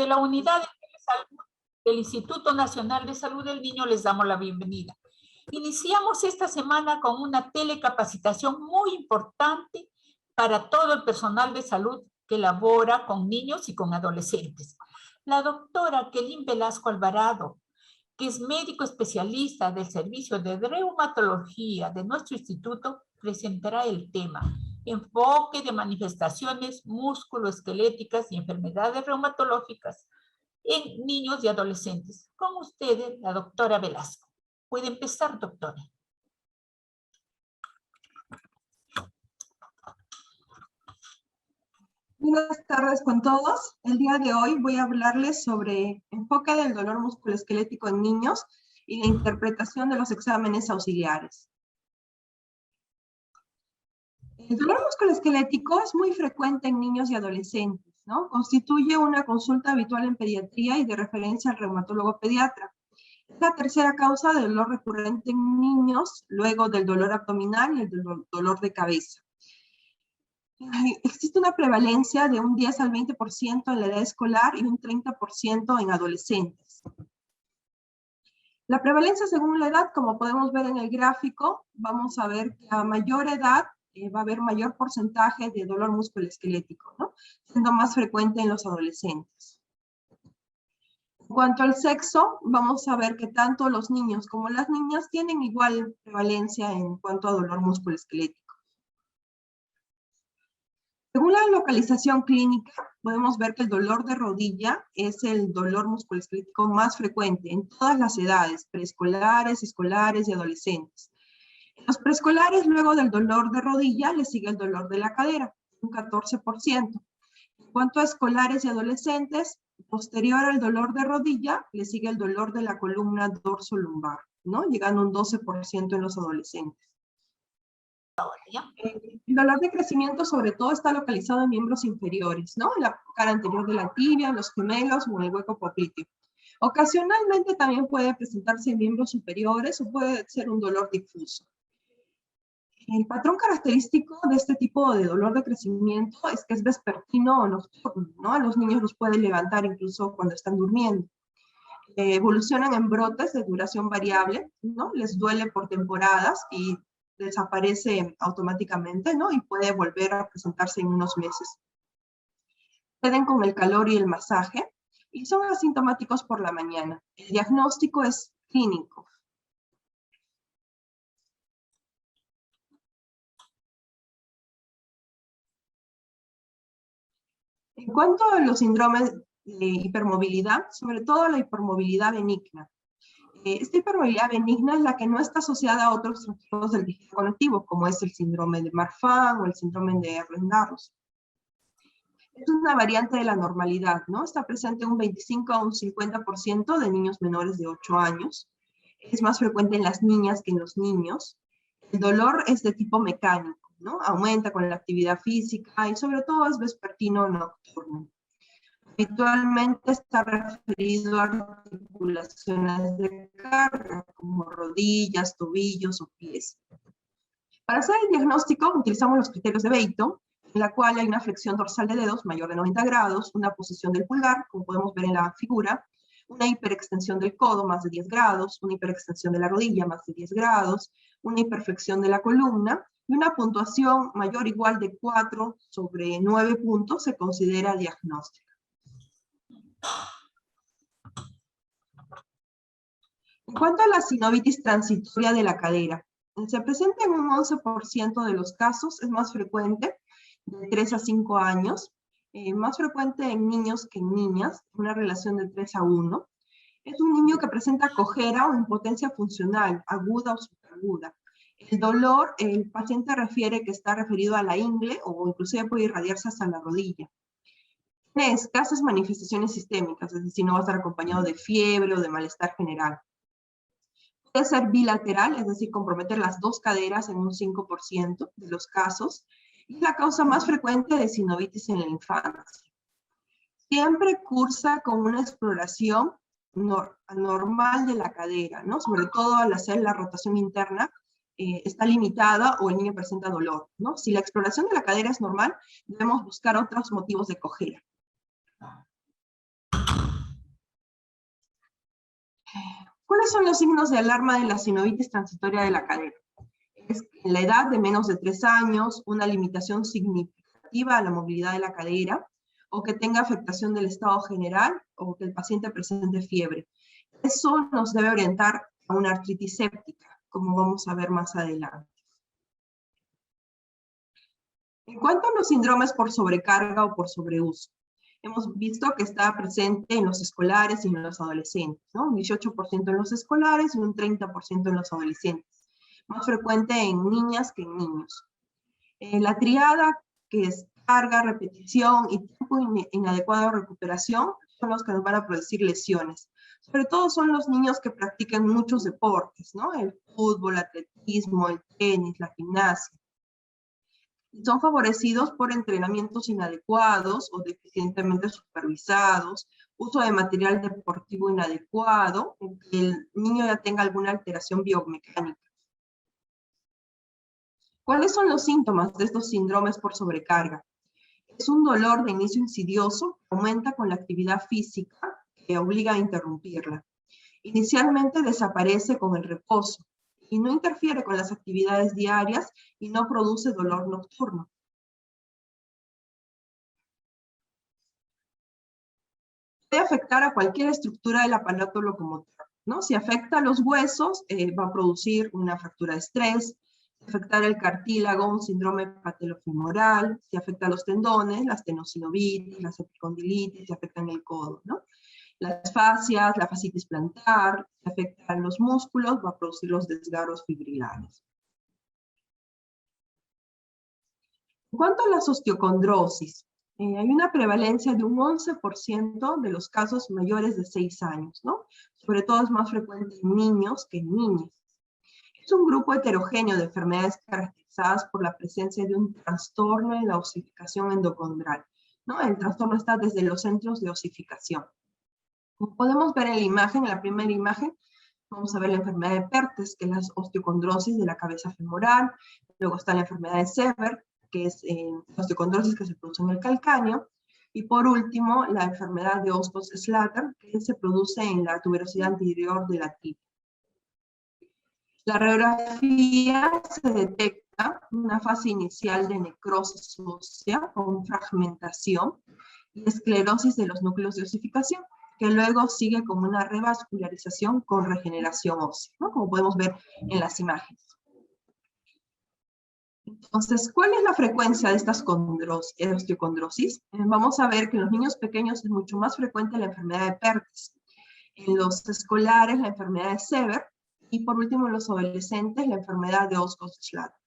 Desde la Unidad de Salud del Instituto Nacional de Salud del Niño les damos la bienvenida. Iniciamos esta semana con una telecapacitación muy importante para todo el personal de salud que labora con niños y con adolescentes. La doctora Kelin Velasco Alvarado, que es médico especialista del Servicio de Reumatología de nuestro instituto, presentará el tema Enfoque de manifestaciones musculoesqueléticas y enfermedades reumatológicas en niños y adolescentes. Con ustedes, la doctora Velasco. Puede empezar, doctora. Buenas tardes con todos. El día de hoy voy a hablarles sobre enfoque del dolor musculoesquelético en niños y la interpretación de los exámenes auxiliares. El dolor musculoesquelético es muy frecuente en niños y adolescentes, ¿no? Constituye una consulta habitual en pediatría y de referencia al reumatólogo pediatra. Es la tercera causa de dolor recurrente en niños, luego del dolor abdominal y el dolor de cabeza. Existe una prevalencia de un 10 al 20% en la edad escolar y un 30% en adolescentes. La prevalencia según la edad, como podemos ver en el gráfico, vamos a ver que a mayor edad va a haber mayor porcentaje de dolor musculoesquelético, ¿no? Siendo más frecuente en los adolescentes. En cuanto al sexo, vamos a ver que tanto los niños como las niñas tienen igual prevalencia en cuanto a dolor musculoesquelético. Según la localización clínica, podemos ver que el dolor de rodilla es el dolor musculoesquelético más frecuente en todas las edades, preescolares, escolares y adolescentes. En los preescolares, luego del dolor de rodilla, le sigue el dolor de la cadera, un 14%. En cuanto a escolares y adolescentes, posterior al dolor de rodilla, le sigue el dolor de la columna dorso-lumbar, ¿no? Llegando a un 12% en los adolescentes. El dolor de crecimiento sobre todo está localizado en miembros inferiores, ¿no? En la cara anterior de la tibia, en los gemelos o en el hueco popliteo. Ocasionalmente también puede presentarse en miembros superiores o puede ser un dolor difuso. El patrón característico de este tipo de dolor de crecimiento es que es vespertino o nocturno, ¿no? A los niños los puede levantar incluso cuando están durmiendo. Evolucionan en brotes de duración variable, ¿no? Les duele por temporadas y desaparece automáticamente, ¿no? Y puede volver a presentarse en unos meses. Ceden con el calor y el masaje y son asintomáticos por la mañana. El diagnóstico es clínico. En cuanto a los síndromes de hipermovilidad, sobre todo la hipermovilidad benigna. Esta hipermovilidad benigna es la que no está asociada a otros trastornos del tejido conectivo, como es el síndrome de Marfan o el síndrome de Ehlers-Danlos. Es una variante de la normalidad, ¿no? Está presente un 25 a un 50% de niños menores de 8 años. Es más frecuente en las niñas que en los niños. El dolor es de tipo mecánico, ¿no? Aumenta con la actividad física y sobre todo es vespertino o nocturno. Habitualmente está referido a articulaciones de carga, como rodillas, tobillos o pies. Para hacer el diagnóstico utilizamos los criterios de Beito, en la cual hay una flexión dorsal de dedos mayor de 90 grados, una posición del pulgar, como podemos ver en la figura, una hiperextensión del codo más de 10 grados, una hiperextensión de la rodilla más de 10 grados, una hiperflexión de la columna, y una puntuación mayor o igual de 4 sobre 9 puntos se considera diagnóstica. En cuanto a la sinovitis transitoria de la cadera, se presenta en un 11% de los casos, es más frecuente, de 3 a 5 años, más frecuente en niños que en niñas, una relación de 3 a 1. Es un niño que presenta cojera o impotencia funcional, aguda o subaguda. El dolor, el paciente refiere que está referido a la ingle o inclusive puede irradiarse hasta la rodilla. Tiene escasas manifestaciones sistémicas, es decir, no va a estar acompañado de fiebre o de malestar general. Puede ser bilateral, es decir, comprometer las dos caderas en un 5% de los casos, y es la causa más frecuente de sinovitis en la infancia. Siempre cursa con una exploración anormal de la cadera, ¿no? Sobre todo al hacer la rotación interna, está limitada o el niño presenta dolor, ¿no? Si la exploración de la cadera es normal, debemos buscar otros motivos de cojera. ¿Cuáles son los signos de alarma de la sinovitis transitoria de la cadera? Es en la edad de menos de 3 años, una limitación significativa a la movilidad de la cadera, o que tenga afectación del estado general, o que el paciente presente fiebre. Eso nos debe orientar a una artritis séptica, como vamos a ver más adelante. En cuanto a los síndromes por sobrecarga o por sobreuso, hemos visto que está presente en los escolares y en los adolescentes, ¿no? Un 18% en los escolares y un 30% en los adolescentes. Más frecuente en niñas que en niños. La triada, que es carga, repetición y tiempo inadecuado de recuperación, son los que nos van a producir lesiones. Sobre todo son los niños que practican muchos deportes, ¿no? El fútbol, atletismo, el tenis, la gimnasia. Son favorecidos por entrenamientos inadecuados o deficientemente supervisados, uso de material deportivo inadecuado, en que el niño ya tenga alguna alteración biomecánica. ¿Cuáles son los síntomas de estos síndromes por sobrecarga? Es un dolor de inicio insidioso que aumenta con la actividad física que obliga a interrumpirla. Inicialmente desaparece con el reposo y no interfiere con las actividades diarias y no produce dolor nocturno. Puede afectar a cualquier estructura del aparato locomotor, ¿no? Si afecta a los huesos, va a producir una fractura de estrés. Si afecta el cartílago, un síndrome patelofemoral. Si afecta a los tendones, la estenocinovitis, la epicondilitis, si afectan el codo, ¿no? Las fascias, la fascitis plantar, si afectan los músculos, va a producir los desgarros fibrilares. En cuanto a las osteocondrosis, hay una prevalencia de un 11% de los casos mayores de 6 años, ¿no? Sobre todo es más frecuente en niños que en niñas. Es un grupo heterogéneo de enfermedades caracterizadas por la presencia de un trastorno en la osificación endocondral, ¿no? El trastorno está desde los centros de osificación. Como podemos ver en la imagen, en la primera imagen, vamos a ver la enfermedad de Perthes, que es la osteocondrosis de la cabeza femoral. Luego está la enfermedad de Sever, que es la osteocondrosis que se produce en el calcáneo. Y por último, la enfermedad de Osgood-Schlatter, que se produce en la tuberosidad anterior de la tibia. La radiografía se detecta una fase inicial de necrosis ósea con fragmentación y esclerosis de los núcleos de osificación, que luego sigue como una revascularización con regeneración ósea, ¿no? Como podemos ver en las imágenes. Entonces, ¿cuál es la frecuencia de estas osteocondrosis? Vamos a ver que en los niños pequeños es mucho más frecuente la enfermedad de Perthes. En los escolares, la enfermedad de Sever. Y por último, en los adolescentes, la enfermedad de Osgood-Schlatter.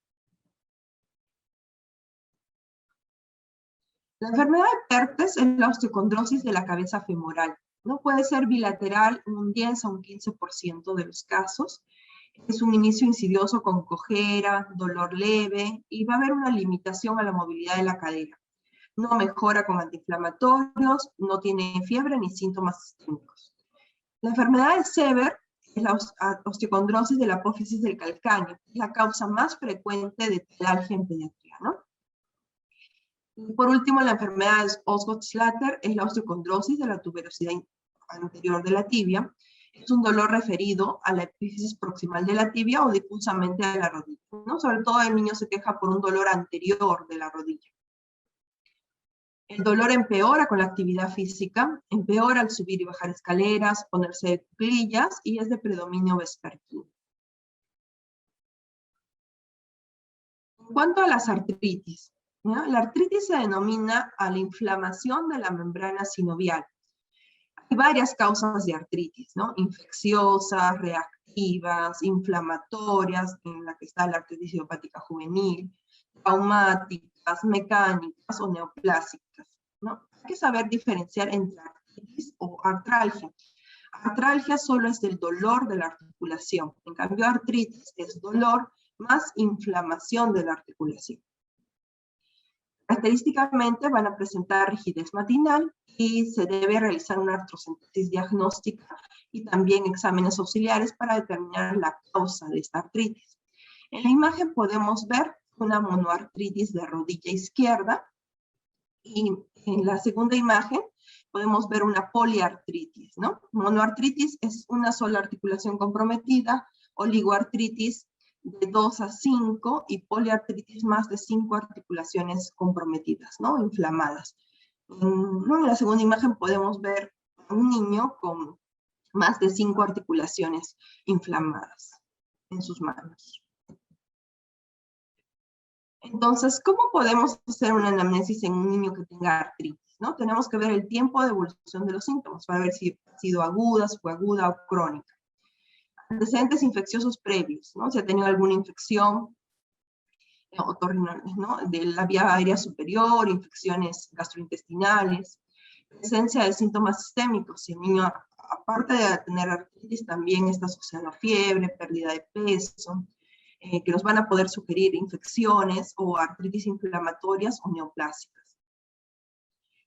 La enfermedad de Perthes es la osteocondrosis de la cabeza femoral. No puede ser bilateral en un 10 a un 15% de los casos. Es un inicio insidioso con cojera, dolor leve, y va a haber una limitación a la movilidad de la cadera. No mejora con antiinflamatorios, no tiene fiebre ni síntomas sistémicos. La enfermedad de Sever es la osteocondrosis de la apófisis del calcáneo, es la causa más frecuente de talalgia en pediatría, ¿no? Y por último, la enfermedad de Osgood-Schlatter es la osteocondrosis de la tuberosidad anterior de la tibia. Es un dolor referido a la epífisis proximal de la tibia o difusamente a la rodilla, ¿no? Sobre todo el niño se queja por un dolor anterior de la rodilla. El dolor empeora con la actividad física, empeora al subir y bajar escaleras, ponerse de cuclillas y es de predominio vespertino. En cuanto a las artritis, ¿no? La artritis se denomina a la inflamación de la membrana sinovial. Hay varias causas de artritis, ¿no? Infecciosas, reactivas, inflamatorias, en la que está la artritis idiopática juvenil, traumáticas, mecánicas o neoplásicas, ¿no? Hay que saber diferenciar entre artritis o artralgia. Artralgia solo es el dolor de la articulación. En cambio, artritis es dolor más inflamación de la articulación. Característicamente van a presentar rigidez matinal y se debe realizar una artrocentesis diagnóstica y también exámenes auxiliares para determinar la causa de esta artritis. En la imagen podemos ver una monoartritis de rodilla izquierda y en la segunda imagen podemos ver una poliartritis, ¿no? Monoartritis es una sola articulación comprometida, oligoartritis de 2 a 5 y poliartritis más de 5 articulaciones comprometidas, ¿no? Inflamadas. En la segunda imagen podemos ver a un niño con más de 5 articulaciones inflamadas en sus manos. Entonces, ¿cómo podemos hacer una anamnesis en un niño que tenga artritis, ¿no? Tenemos que ver el tiempo de evolución de los síntomas para ver si ha sido aguda, subaguda o crónica. Antecedentes infecciosos previos, ¿no? Si ha tenido alguna infección otorrinolaringos, ¿no? De la vía aérea superior, infecciones gastrointestinales, presencia de síntomas sistémicos. Si el niño, aparte de tener artritis, también está asociado a fiebre, pérdida de peso, que nos van a poder sugerir infecciones o artritis inflamatorias o neoplásicas.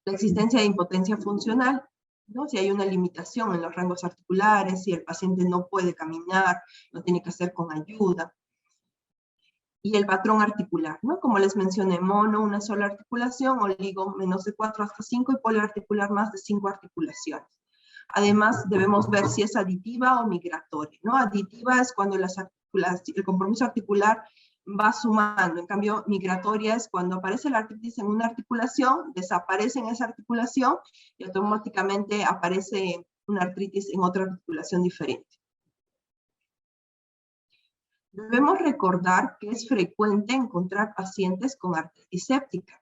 La existencia de impotencia funcional, ¿no? Si hay una limitación en los rangos articulares, si el paciente no puede caminar, lo tiene que hacer con ayuda. Y el patrón articular, ¿no? Como les mencioné, mono, una sola articulación, oligo, menos de 4 hasta 5, y poliarticular, más de 5 articulaciones. Además, debemos ver si es aditiva o migratoria, ¿no? Aditiva es cuando el compromiso articular va sumando. En cambio, migratoria es cuando aparece la artritis en una articulación, desaparece en esa articulación y automáticamente aparece una artritis en otra articulación diferente. Debemos recordar que es frecuente encontrar pacientes con artritis séptica,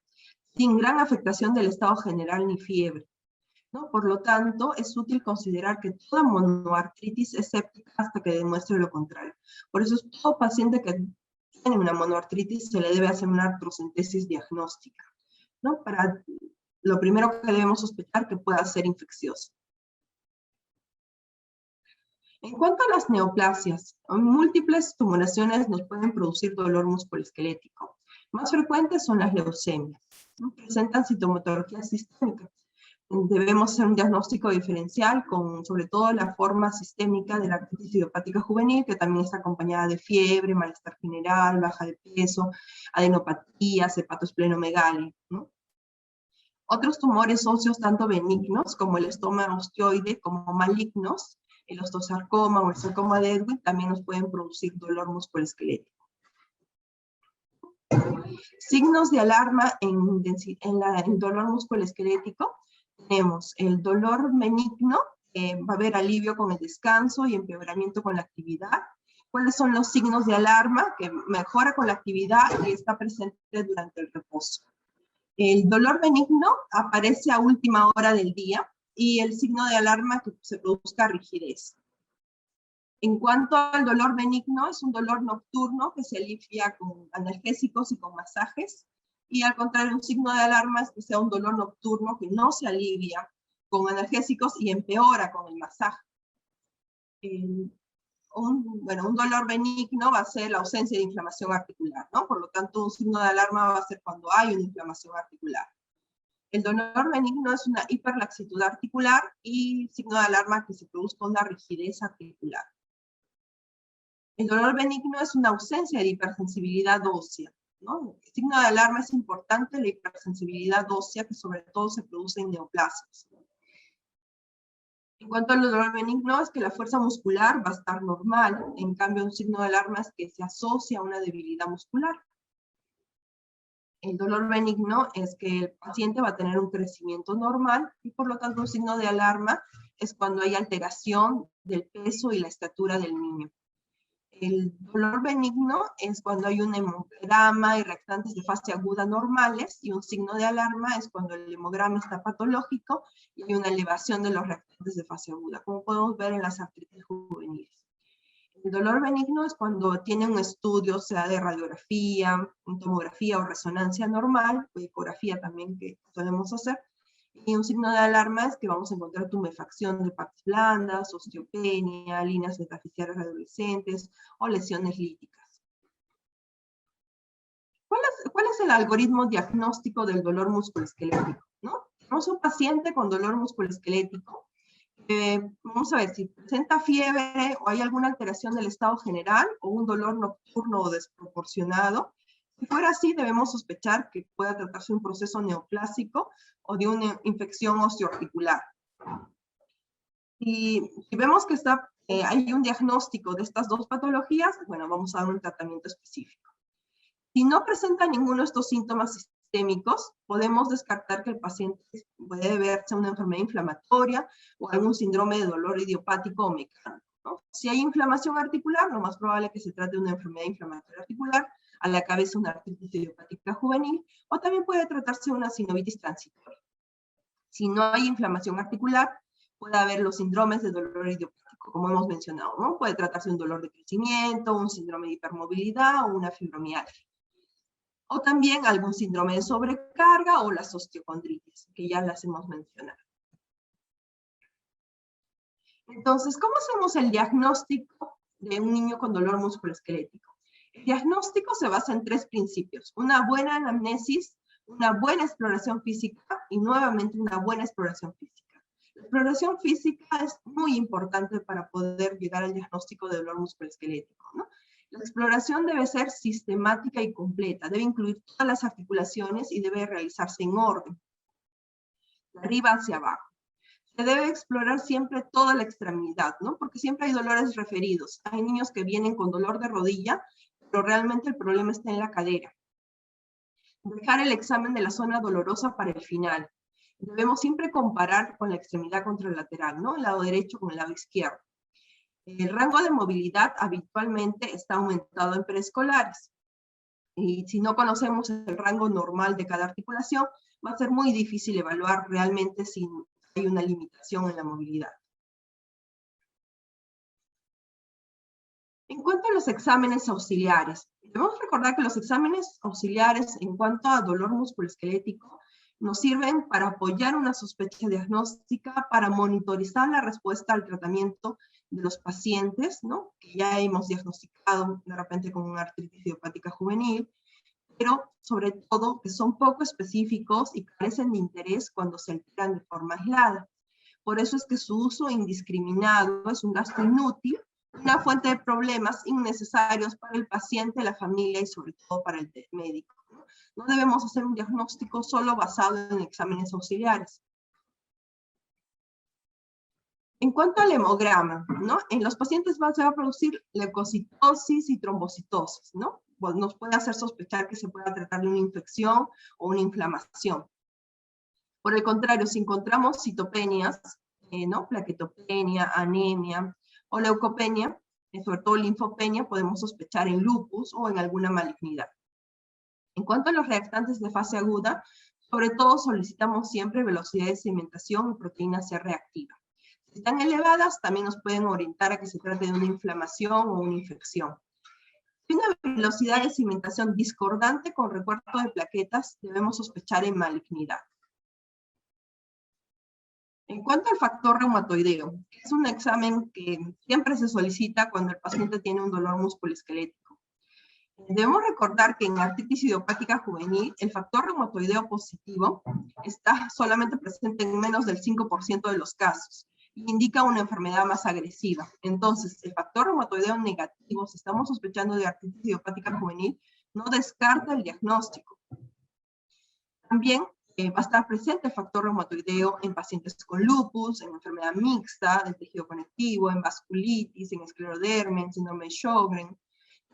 sin gran afectación del estado general ni fiebre, ¿no? Por lo tanto, es útil considerar que toda monoartritis es séptica hasta que demuestre lo contrario. Por eso, todo paciente que tiene una monoartritis se le debe hacer una artrocentesis diagnóstica, ¿no? Lo primero que debemos sospechar que pueda ser infeccioso. En cuanto a las neoplasias, múltiples tumoraciones nos pueden producir dolor musculoesquelético. Más frecuentes son las leucemias, ¿no? Presentan sintomatología sistémica. Debemos hacer un diagnóstico diferencial con, sobre todo, la forma sistémica de la artritis idiopática juvenil, que también está acompañada de fiebre, malestar general, baja de peso, adenopatías, hepatosplenomegalia, ¿no? Otros tumores óseos, tanto benignos como el estoma osteoide, como malignos, el osteosarcoma o el sarcoma de Ewing, también nos pueden producir dolor musculoesquelético. Signos de alarma en dolor musculoesquelético. Tenemos el dolor benigno, va a haber alivio con el descanso y empeoramiento con la actividad. ¿Cuáles son los signos de alarma? Que mejora con la actividad y está presente durante el reposo. El dolor benigno aparece a última hora del día y el signo de alarma que se produzca rigidez. En cuanto al dolor benigno, es un dolor nocturno que se alivia con analgésicos y con masajes. Y al contrario, un signo de alarma es que sea un dolor nocturno que no se alivia con analgésicos y empeora con el masaje. Un dolor benigno va a ser la ausencia de inflamación articular, ¿no? Por lo tanto, un signo de alarma va a ser cuando hay una inflamación articular. El dolor benigno es una hiperlaxitud articular y signo de alarma que se produzca una rigidez articular. El dolor benigno es una ausencia de hipersensibilidad ósea, ¿no? El signo de alarma es importante la hipersensibilidad ósea, que sobre todo se produce en neoplasias. En cuanto al dolor benigno, es que la fuerza muscular va a estar normal. En cambio, un signo de alarma es que se asocia a una debilidad muscular. El dolor benigno es que el paciente va a tener un crecimiento normal y por lo tanto un signo de alarma es cuando hay alteración del peso y la estatura del niño. El dolor benigno es cuando hay un hemograma y reactantes de fase aguda normales, y un signo de alarma es cuando el hemograma está patológico y hay una elevación de los reactantes de fase aguda, como podemos ver en las artritis juveniles. El dolor benigno es cuando tiene un estudio, sea de radiografía, tomografía o resonancia normal, o ecografía también que podemos hacer. Y un signo de alarma es que vamos a encontrar tumefacción de partes blandas, osteopenia, líneas metafisiales adolescentes o lesiones líticas. ¿Cuál es el algoritmo diagnóstico del dolor musculoesquelético? ¿No? Tenemos un paciente con dolor musculoesquelético. Vamos a ver si presenta fiebre o hay alguna alteración del estado general o un dolor nocturno o desproporcionado. Si fuera así, debemos sospechar que pueda tratarse de un proceso neoplásico o de una infección osteoarticular. Y si vemos que hay un diagnóstico de estas dos patologías, bueno, vamos a dar un tratamiento específico. Si no presenta ninguno de estos síntomas sistémicos, podemos descartar que el paciente puede deberse a una enfermedad inflamatoria o algún síndrome de dolor idiopático o mecánico, ¿no? Si hay inflamación articular, lo más probable es que se trate de una enfermedad inflamatoria articular, a la cabeza una artritis idiopática juvenil, o también puede tratarse de una sinovitis transitoria. Si no hay inflamación articular, puede haber los síndromes de dolor idiopático, como hemos mencionado, ¿no? Puede tratarse de un dolor de crecimiento, un síndrome de hipermovilidad o una fibromialgia. O también algún síndrome de sobrecarga o las osteocondritis, que ya las hemos mencionado. Entonces, ¿cómo hacemos el diagnóstico de un niño con dolor musculoesquelético? El diagnóstico se basa en 3 principios: una buena anamnesis, una buena exploración física y nuevamente una buena exploración física. La exploración física es muy importante para poder llegar al diagnóstico de dolor musculoesquelético, ¿no? La exploración debe ser sistemática y completa, debe incluir todas las articulaciones y debe realizarse en orden, de arriba hacia abajo. Se debe explorar siempre toda la extremidad, ¿no? Porque siempre hay dolores referidos. Hay niños que vienen con dolor de rodilla, pero realmente el problema está en la cadera. Dejar el examen de la zona dolorosa para el final. Debemos siempre comparar con la extremidad contralateral, ¿no? El lado derecho con el lado izquierdo. El rango de movilidad habitualmente está aumentado en preescolares. Y si no conocemos el rango normal de cada articulación, va a ser muy difícil evaluar realmente si hay una limitación en la movilidad. En cuanto a los exámenes auxiliares, debemos recordar que los exámenes auxiliares en cuanto a dolor musculoesquelético nos sirven para apoyar una sospecha diagnóstica, para monitorizar la respuesta al tratamiento de los pacientes, ¿no? Que ya hemos diagnosticado de repente con una artritis idiopática juvenil, pero sobre todo que son poco específicos y carecen de interés cuando se alteran de forma aislada. Por eso es que su uso indiscriminado es un gasto inútil, una fuente de problemas innecesarios para el paciente, la familia y sobre todo para el médico. No debemos hacer un diagnóstico solo basado en exámenes auxiliares. En cuanto al hemograma, ¿no? En los pacientes se va a producir leucocitosis y trombocitosis, ¿no? Pues nos puede hacer sospechar que se pueda tratar de una infección o una inflamación. Por el contrario, si encontramos citopenias, ¿no? Plaquetopenia, anemia o leucopenia, sobre todo linfopenia, podemos sospechar en lupus o en alguna malignidad. En cuanto a los reactantes de fase aguda, sobre todo solicitamos siempre velocidad de sedimentación y proteína C reactiva. Si están elevadas, también nos pueden orientar a que se trate de una inflamación o una infección. Si una velocidad de sedimentación discordante con recuerdo de plaquetas, debemos sospechar en malignidad. En cuanto al factor reumatoideo, es un examen que siempre se solicita cuando el paciente tiene un dolor musculoesquelético. Debemos recordar que en artritis idiopática juvenil, el factor reumatoideo positivo está solamente presente en menos del 5% de los casos y indica una enfermedad más agresiva. Entonces, el factor reumatoideo negativo, si estamos sospechando de artritis idiopática juvenil, no descarta el diagnóstico. También va a estar presente el factor reumatoideo en pacientes con lupus, en enfermedad mixta del tejido conectivo, en vasculitis, en esclerodermia, en síndrome de Sjögren.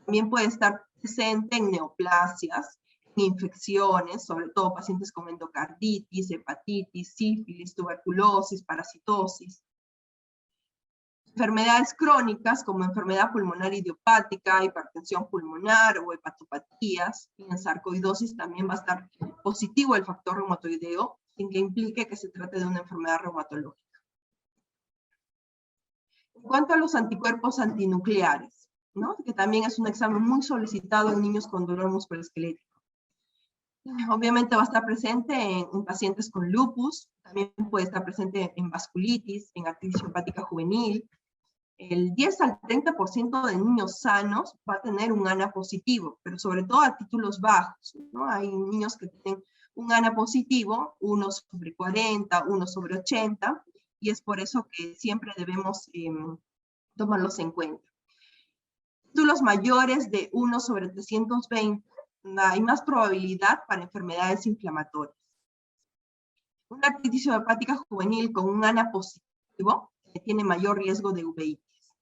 También puede estar presente en neoplasias, en infecciones, sobre todo pacientes con endocarditis, hepatitis, sífilis, tuberculosis, parasitosis. Enfermedades crónicas como enfermedad pulmonar idiopática, hipertensión pulmonar o hepatopatías. Y en sarcoidosis también va a estar positivo el factor reumatoideo, sin que implique que se trate de una enfermedad reumatológica. En cuanto a los anticuerpos antinucleares, ¿no? Que también es un examen muy solicitado en niños con dolor musculoesquelético. Obviamente va a estar presente en pacientes con lupus, también puede estar presente en vasculitis, en artritis idiopática juvenil. El 10 al 30% de niños sanos va a tener un ANA positivo, pero sobre todo a títulos bajos, ¿no? Hay niños que tienen un ANA positivo, 1 sobre 40, 1 sobre 80, y es por eso que siempre debemos tomarlos en cuenta. Títulos mayores de 1 sobre 320 hay más probabilidad para enfermedades inflamatorias. Una artritis idiopática juvenil con un ANA positivo tiene mayor riesgo de uveitis.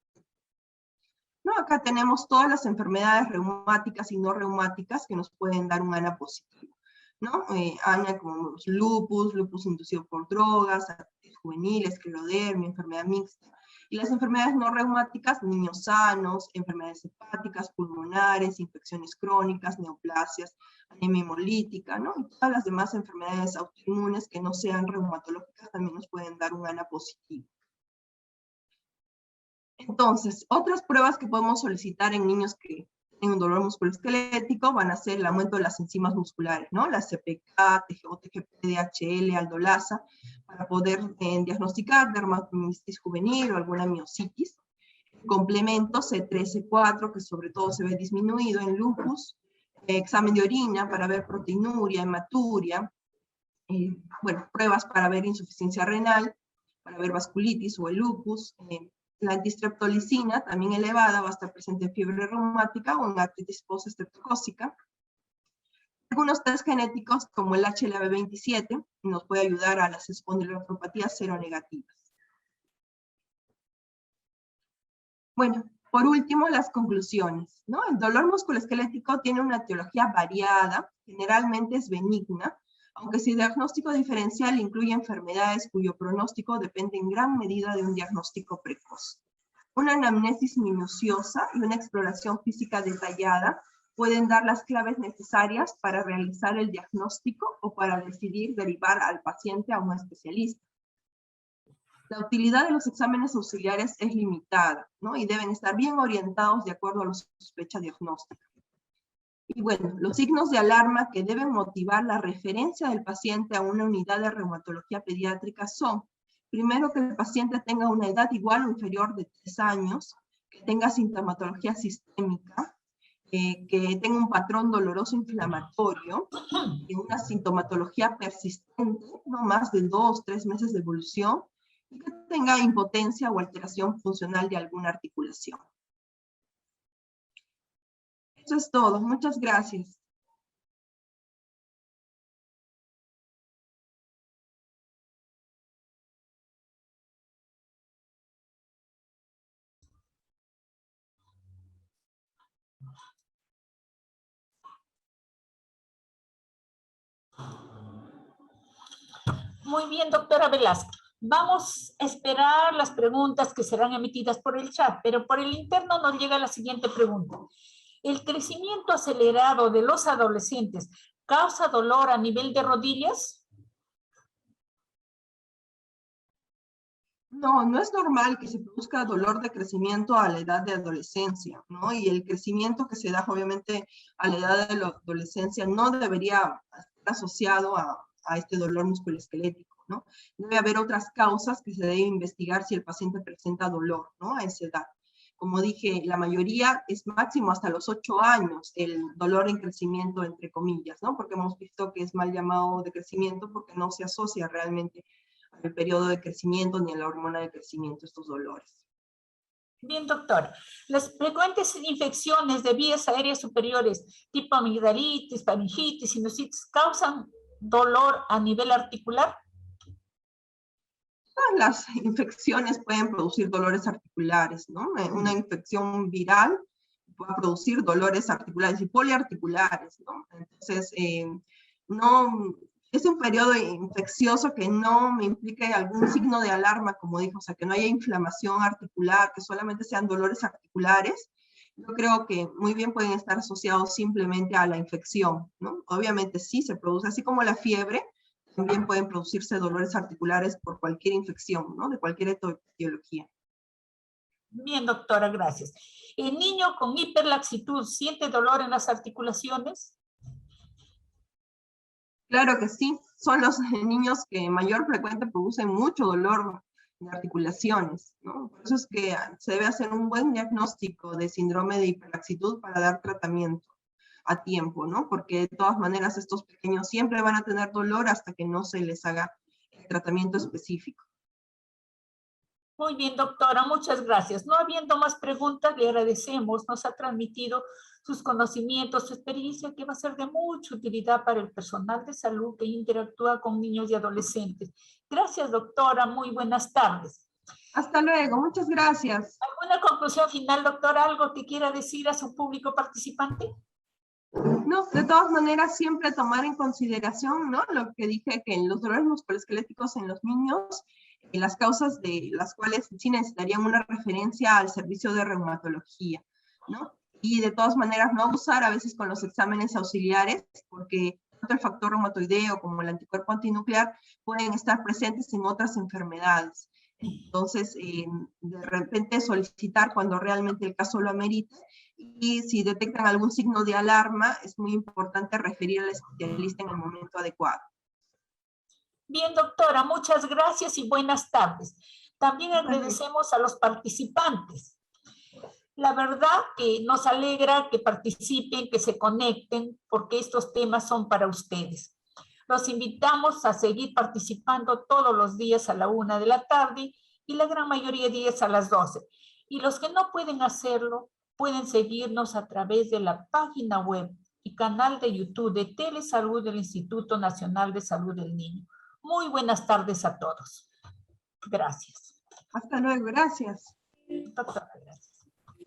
¿No? Acá tenemos todas las enfermedades reumáticas y no reumáticas que nos pueden dar un ANA positivo, ¿no? ANA como lupus inducido por drogas, artritis juvenil, esclerodermia, enfermedad mixta. Y las enfermedades no reumáticas, niños sanos, enfermedades hepáticas, pulmonares, infecciones crónicas, neoplasias, anemia hemolítica, ¿no? Y todas las demás enfermedades autoinmunes que no sean reumatológicas también nos pueden dar un ANA positivo. Entonces, otras pruebas que podemos solicitar en niños que tienen un dolor musculoesquelético van a ser el aumento de las enzimas musculares, ¿no? La CPK, TGP, DHL, aldolasa, para poder diagnosticar dermatomiositis juvenil o alguna miositis. Complemento C3, C4, que sobre todo se ve disminuido en lupus. Examen de orina para ver proteinuria, hematuria. Bueno, pruebas para ver insuficiencia renal, para ver vasculitis o el lupus. La antistreptolicina, también elevada, va a estar presente en fiebre reumática o en artritis postestreptocócica. Algunos test genéticos, como el HLA-B27, nos puede ayudar a las espondiloartropatías seronegativas. Bueno, por último, las conclusiones, ¿no? El dolor musculoesquelético tiene una etiología variada, generalmente es benigna, aunque su diagnóstico diferencial incluye enfermedades cuyo pronóstico depende en gran medida de un diagnóstico precoz. Una anamnesis minuciosa y una exploración física detallada pueden dar las claves necesarias para realizar el diagnóstico o para decidir derivar al paciente a un especialista. La utilidad de los exámenes auxiliares es limitada, ¿no? Y deben estar bien orientados de acuerdo a la sospecha diagnóstica. Y bueno, los signos de alarma que deben motivar la referencia del paciente a una unidad de reumatología pediátrica son, primero, que el paciente tenga una edad igual o inferior de 3 años, que tenga sintomatología sistémica, que tenga un patrón doloroso inflamatorio, y una sintomatología persistente, no más de 2 o 3 meses de evolución, y que tenga impotencia o alteración funcional de alguna articulación. Eso es todo. Muchas gracias. Muy bien, doctora Velasco. Vamos a esperar las preguntas que serán emitidas por el chat, pero por el interno nos llega la siguiente pregunta. ¿El crecimiento acelerado de los adolescentes causa dolor a nivel de rodillas? No, no es normal que se produzca dolor de crecimiento a la edad de adolescencia, ¿no? Y el crecimiento que se da obviamente a la edad de la adolescencia no debería estar asociado a este dolor musculoesquelético, ¿no? Debe haber otras causas que se debe investigar si el paciente presenta dolor, ¿no? A esa edad. Como dije, la mayoría es máximo hasta los 8 años, el dolor en crecimiento, entre comillas, ¿no? Porque hemos visto que es mal llamado de crecimiento porque no se asocia realmente al periodo de crecimiento ni a la hormona de crecimiento estos dolores. Bien, doctor. Las frecuentes infecciones de vías aéreas superiores, tipo amigdalitis, faringitis, sinusitis, ¿causan dolor a nivel articular? Todas las infecciones pueden producir dolores articulares, ¿no? Una infección viral puede producir dolores articulares y poliarticulares, ¿no? Entonces, no, es un periodo infeccioso que no me implique algún signo de alarma, como dijo, o sea, que no haya inflamación articular, que solamente sean dolores articulares. Yo creo que muy bien pueden estar asociados simplemente a la infección, ¿no? Obviamente sí se produce, así como la fiebre, también pueden producirse dolores articulares por cualquier infección, ¿no? De cualquier etiología. Bien, doctora, gracias. ¿El niño con hiperlaxitud siente dolor en las articulaciones? Claro que sí, son los niños que mayor frecuente producen mucho dolor de articulaciones, ¿no? Por eso es que se debe hacer un buen diagnóstico de síndrome de hiperlaxitud para dar tratamiento a tiempo, ¿no? Porque de todas maneras estos pequeños siempre van a tener dolor hasta que no se les haga el tratamiento específico. Muy bien, doctora, muchas gracias. No habiendo más preguntas, le agradecemos. Nos ha transmitido sus conocimientos, su experiencia, que va a ser de mucha utilidad para el personal de salud que interactúa con niños y adolescentes. Gracias, doctora. Muy buenas tardes. Hasta luego, muchas gracias. ¿Alguna conclusión final, doctora? ¿Algo que quiera decir a su público participante? No, de todas maneras, siempre tomar en consideración, ¿no? Lo que dije, que en los dolores musculoesqueléticos en los niños, las causas de las cuales sí necesitarían una referencia al servicio de reumatología, ¿no? Y de todas maneras, no abusar a veces con los exámenes auxiliares, porque tanto el factor reumatoideo como el anticuerpo antinuclear pueden estar presentes en otras enfermedades. Entonces, de repente solicitar cuando realmente el caso lo amerite, y si detectan algún signo de alarma, es muy importante referir al especialista en el momento adecuado. Bien, doctora, muchas gracias y buenas tardes. También agradecemos a los participantes. La verdad que nos alegra que participen, que se conecten, porque estos temas son para ustedes. Los invitamos a seguir participando todos los días a la 1 de la tarde y la gran mayoría de días a las 12. Y los que no pueden hacerlo, pueden seguirnos a través de la página web y canal de YouTube de Telesalud del Instituto Nacional de Salud del Niño. Muy buenas tardes a todos. Gracias. Hasta luego, gracias. Doctora, gracias.